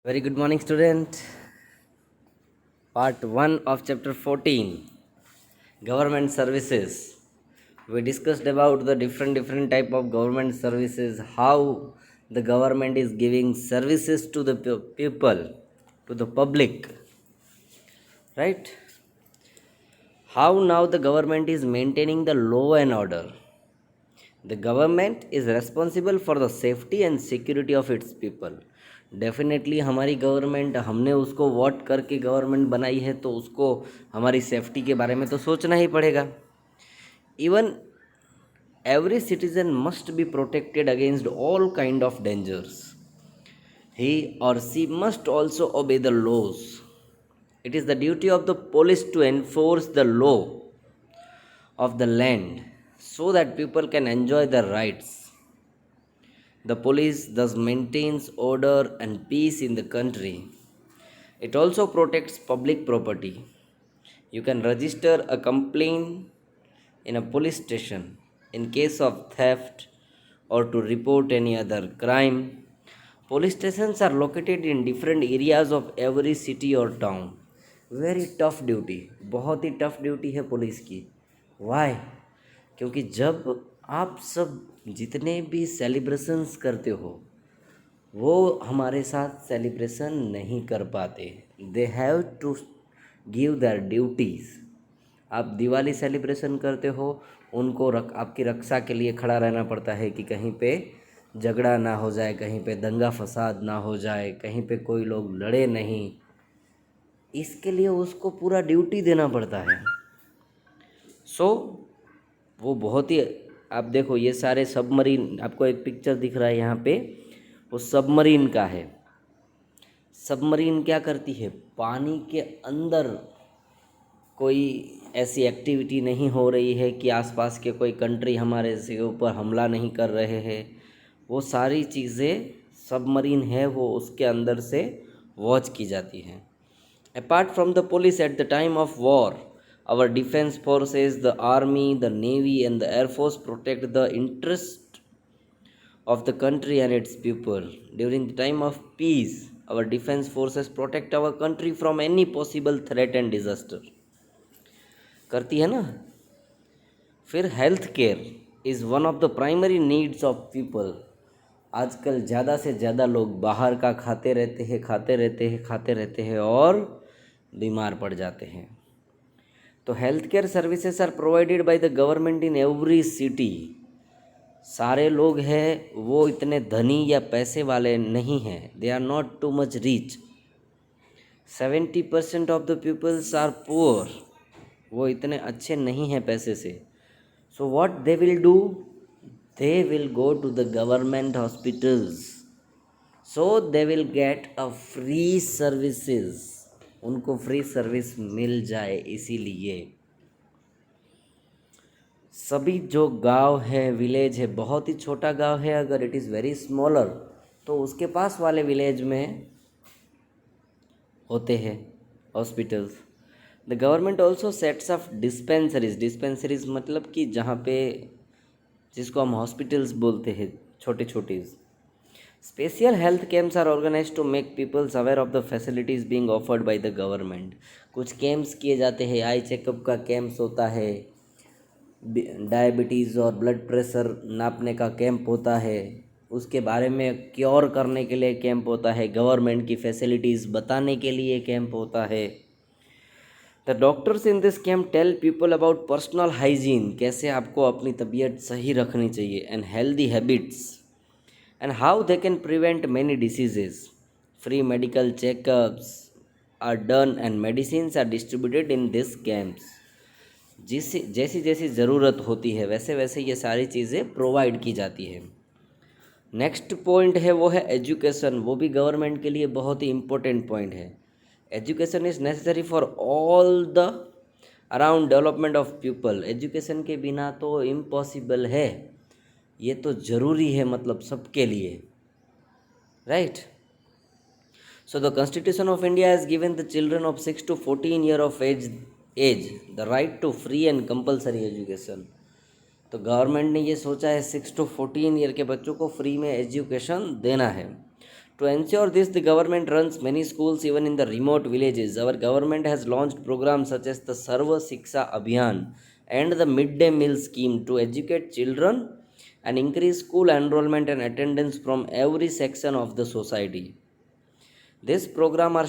Very good morning, student. Part 1 of chapter 14, Government Services. We discussed about the different type of government services, how the government is giving services to the people, to the public, right? How now the government is maintaining the law and order. The government is responsible for the safety and security of its people. Definitely हमारी government, हमने उसको vote करके government बनाई है, तो उसको हमारी safety के बारे में तो सोचना ही पड़ेगा. Even every citizen must be protected against all kind of dangers. He or she must also obey the laws. It is the duty of the police to enforce the law of the land so that people can enjoy their rights. The police thus maintains order and peace in the country. It also protects public property. You can register a complaint in a police station in case of theft or to report any other crime. Police stations are located in different areas of every city or town. Very tough duty, बहुत ही tough duty है police की. Y? क्योंकि जब आप सब जितने भी celebrations करते हो, वो हमारे साथ सेलिब्रेशन नहीं कर पाते. They have to give their duties. आप दिवाली सेलिब्रेशन करते हो, उनको आपकी रक्षा के लिए खड़ा रहना पड़ता है कि कहीं पे झगड़ा ना हो जाए, कहीं पे दंगा फसाद ना हो जाए, कहीं पे कोई लोग लड़े नहीं. इसके लिए उसको पूरा ड्यूटी देना पड़ता है. सो वो बहुत ही, आप देखो ये सारे सबमरीन, आपको एक पिक्चर दिख रहा है यहाँ पे, वो सबमरीन का है. सबमरीन क्या करती है? पानी के अंदर कोई ऐसी एक्टिविटी नहीं हो रही है कि आसपास के कोई कंट्री हमारे से ऊपर हमला नहीं कर रहे हैं, वो सारी चीज़ें सबमरीन है, वो उसके अंदर से वॉच की जाती हैं. Apart from the police at the time of war, our defense forces, the army, the navy and the air force protect the interest of the country and its people. During the time of peace, our defense forces protect our country from any possible threat and disaster. करती है ना. फिर health care is one of the primary needs of people. आजकल ज़्यादा से ज़्यादा लोग बाहर का खाते रहते हैं और बीमार पड़ जाते हैं. तो health care services are provided by the government in every city. सारे लोग हैं वो इतने धनी या पैसे वाले नहीं हैं. They are not too much rich. 70% of the peoples are poor. वो इतने अच्छे नहीं हैं पैसे से. So what they will do? They will go to the government hospitals. So they will get a free services. उनको फ्री सर्विस मिल जाए, इसीलिए सभी जो गांव है, विलेज है, बहुत ही छोटा गांव है, अगर इट इज़ वेरी स्मॉलर, तो उसके पास वाले विलेज में होते हैं hospitals. The government also sets up dispensaries. Dispensaries मतलब कि जहाँ पे, जिसको हम हॉस्पिटल्स बोलते हैं, छोटे छोटे. Special health camps are organized to make people aware of the facilities being offered by the government. कुछ कैंप्स किए जाते हैं. आई चेकअप का कैंप्स होता है, डायबिटीज़ और ब्लड प्रेशर नापने का कैंप होता है, उसके बारे में क्योर करने के लिए कैंप होता है, गवर्नमेंट की फैसिलिटीज़ बताने के लिए कैंप होता है. The doctors in this camp tell people about personal hygiene. कैसे आपको अपनी तबीयत सही रखनी चाहिए, and healthy habits, and how they can prevent many diseases. Free medical checkups are done and medicines are distributed in these camps. जैसी जैसी ज़रूरत होती है वैसे वैसे ये सारी चीज़ें प्रोवाइड की जाती है. नेक्स्ट पॉइंट है वो है एजुकेशन. वो भी गवर्नमेंट के लिए बहुत ही इम्पोर्टेंट पॉइंट है. Education is necessary for all the around development of people. Education के बिना तो इम्पॉसिबल है, ये तो ज़रूरी है, मतलब सबके लिए, right. So the constitution of India has given the children of 6 to 14 year of age the right to free and compulsory education. तो गवर्नमेंट ने ये सोचा है 6 to 14 ईयर के बच्चों को फ्री में एजुकेशन देना है. To ensure this, the government runs many schools even in the remote villages. Our government has launched programs such as the Sarva Shiksha Abhiyan and the Midday Meal Scheme to educate children and increase school enrollment and attendance from every section of the society. This program are